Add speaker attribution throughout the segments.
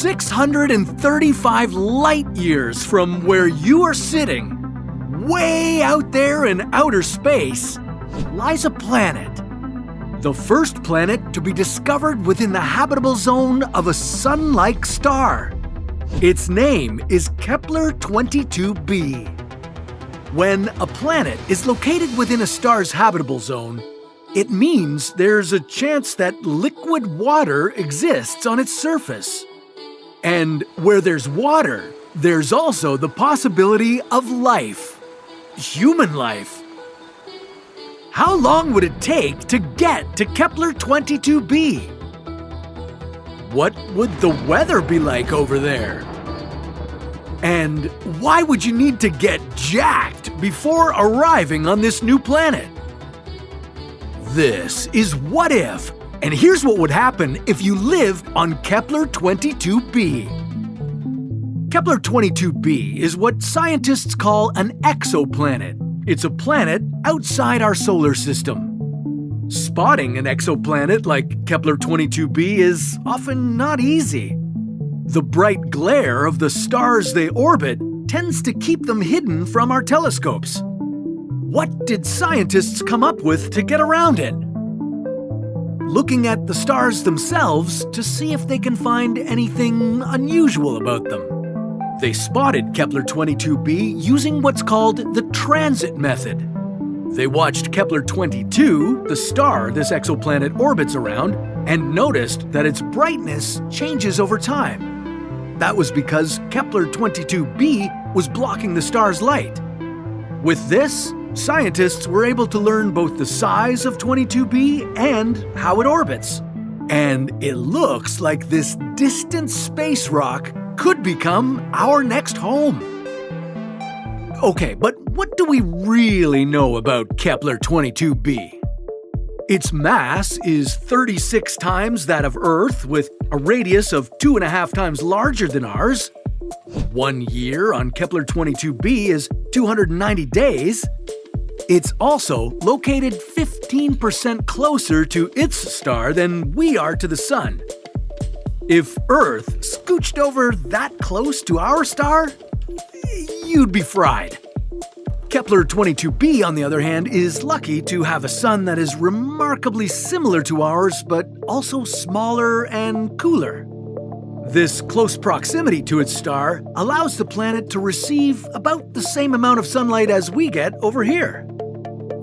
Speaker 1: 635 light years from where you are sitting, way out there in outer space, lies a planet. The first planet to be discovered within the habitable zone of a sun-like star. Its name is Kepler 22b. When a planet is located within a star's habitable zone, it means there's a chance that liquid water exists on its surface. And where there's water, there's also the possibility of life. Human life. How long would it take to get to Kepler 22b? What would the weather be like over there? And why would you need to get jacked before arriving on this new planet? This is What If, and here's what would happen if you lived on Kepler 22b. Kepler 22b is what scientists call an exoplanet. It's a planet outside our solar system. Spotting an exoplanet like Kepler 22b is often not easy. The bright glare of the stars they orbit tends to keep them hidden from our telescopes. What did scientists come up with to get around it? Looking at the stars themselves to see if they can find anything unusual about them. They spotted Kepler 22b using what's called the transit method. They watched Kepler 22, the star this exoplanet orbits around, and noticed that its brightness changes over time. That was because Kepler 22b was blocking the star's light. With this, scientists were able to learn both the size of 22b and how it orbits. And it looks like this distant space rock could become our next home. Okay, but what do we really know about Kepler 22b? Its mass is 36 times that of Earth, with a radius of 2.5 times larger than ours. 1 year on Kepler 22b is 290 days. It's also located 15% closer to its star than we are to the Sun. If Earth scooched over that close to our star, you'd be fried. Kepler 22b, on the other hand, is lucky to have a sun that is remarkably similar to ours, but also smaller and cooler. This close proximity to its star allows the planet to receive about the same amount of sunlight as we get over here.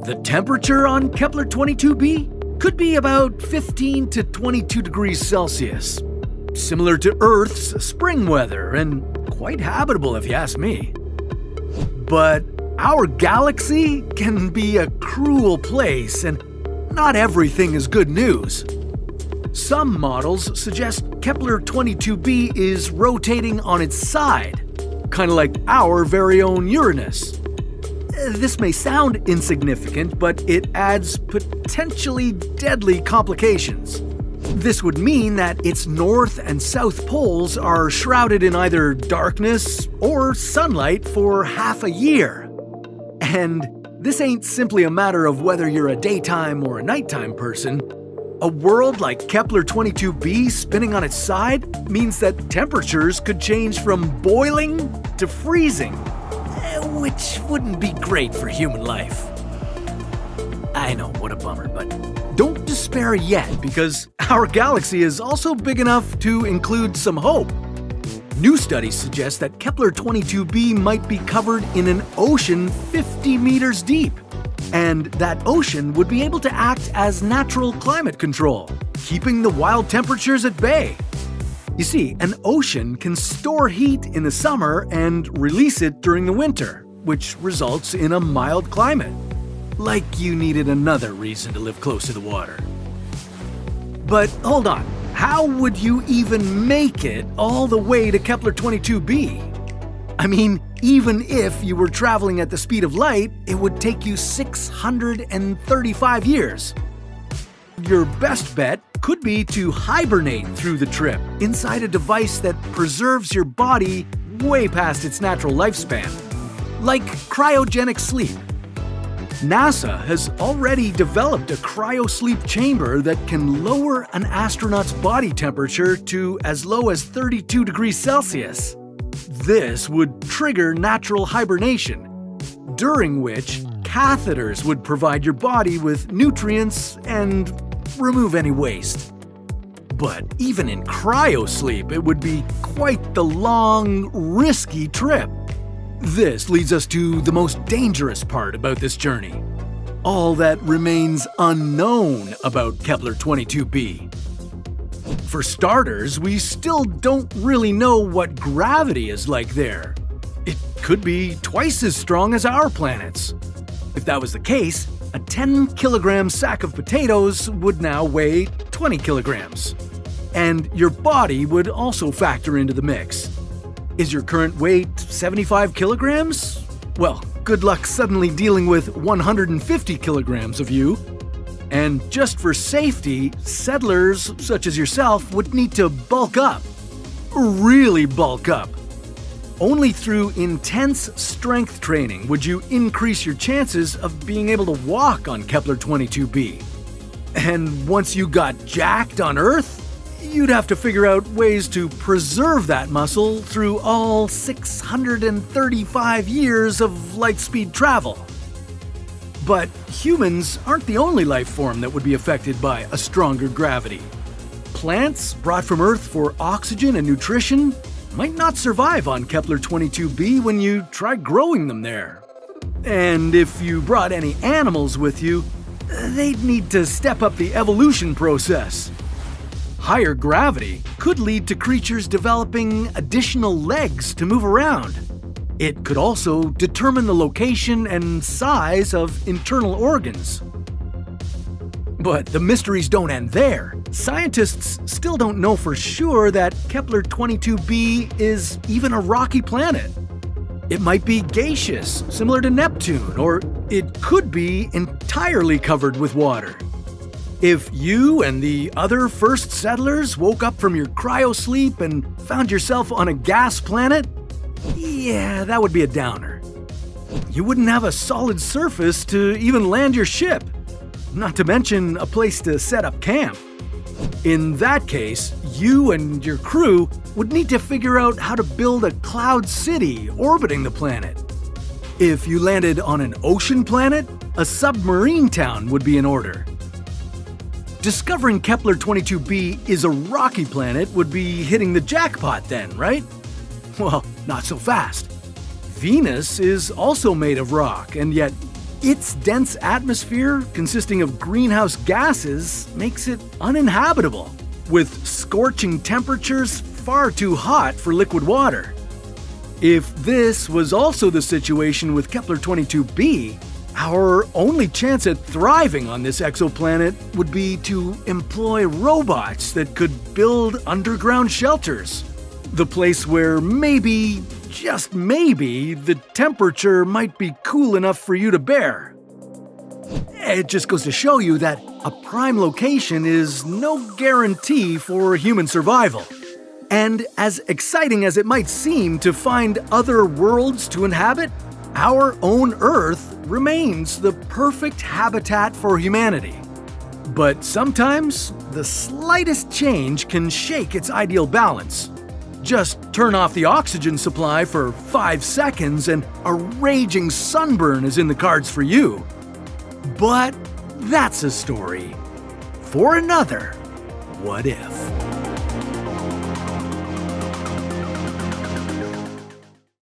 Speaker 1: The temperature on Kepler 22b could be about 15 to 22 degrees Celsius. Similar to Earth's spring weather, and quite habitable if you ask me. But our galaxy can be a cruel place, and not everything is good news. Some models suggest Kepler 22b is rotating on its side, kind of like our very own Uranus. This may sound insignificant, but it adds potentially deadly complications. This would mean that its north and south poles are shrouded in either darkness or sunlight for half a year. And this ain't simply a matter of whether you're a daytime or a nighttime person. A world like Kepler 22b spinning on its side means that temperatures could change from boiling to freezing, which wouldn't be great for human life. I know, what a bummer, but don't despair yet, because our galaxy is also big enough to include some hope. New studies suggest that Kepler 22b might be covered in an ocean 50 meters deep, and that ocean would be able to act as natural climate control, keeping the wild temperatures at bay. You see, an ocean can store heat in the summer and release it during the winter, which results in a mild climate. Like you needed another reason to live close to the water. But hold on, how would you even make it all the way to Kepler 22b? I mean, even if you were traveling at the speed of light, it would take you 635 years. Your best bet could be to hibernate through the trip inside a device that preserves your body way past its natural lifespan, like cryogenic sleep. NASA has already developed a cryosleep chamber that can lower an astronaut's body temperature to as low as 32 degrees Celsius. This would trigger natural hibernation, during which catheters would provide your body with nutrients and remove any waste. But even in cryosleep, it would be quite the long, risky trip. This leads us to the most dangerous part about this journey. All that remains unknown about Kepler 22b. For starters, we still don't really know what gravity is like there. It could be twice as strong as our planet's. If that was the case, a 10-kilogram sack of potatoes would now weigh 20 kilograms. And your body would also factor into the mix. Is your current weight 75 kilograms? Well, good luck suddenly dealing with 150 kilograms of you. And just for safety, settlers such as yourself would need to bulk up. Really bulk up. Only through intense strength training would you increase your chances of being able to walk on Kepler 22b. And once you got jacked on Earth, you'd have to figure out ways to preserve that muscle through all 635 years of light-speed travel. But humans aren't the only life form that would be affected by a stronger gravity. Plants brought from Earth for oxygen and nutrition might not survive on Kepler 22b when you try growing them there. And if you brought any animals with you, they'd need to step up the evolution process. Higher gravity could lead to creatures developing additional legs to move around. It could also determine the location and size of internal organs. But the mysteries don't end there. Scientists still don't know for sure that Kepler 22b is even a rocky planet. It might be gaseous, similar to Neptune, or it could be entirely covered with water. If you and the other first settlers woke up from your cryosleep and found yourself on a gas planet, yeah, that would be a downer. You wouldn't have a solid surface to even land your ship, not to mention a place to set up camp. In that case, you and your crew would need to figure out how to build a cloud city orbiting the planet. If you landed on an ocean planet, a submarine town would be in order. Discovering Kepler 22b is a rocky planet would be hitting the jackpot then, right? Well, not so fast. Venus is also made of rock, and yet its dense atmosphere, consisting of greenhouse gases, makes it uninhabitable, with scorching temperatures far too hot for liquid water. If this was also the situation with Kepler 22b, our only chance at thriving on this exoplanet would be to employ robots that could build underground shelters. The place where maybe, just maybe, the temperature might be cool enough for you to bear. It just goes to show you that a prime location is no guarantee for human survival. And as exciting as it might seem to find other worlds to inhabit, our own Earth remains the perfect habitat for humanity. But sometimes, the slightest change can shake its ideal balance. Just turn off the oxygen supply for 5 seconds and a raging sunburn is in the cards for you. But that's a story for another What If.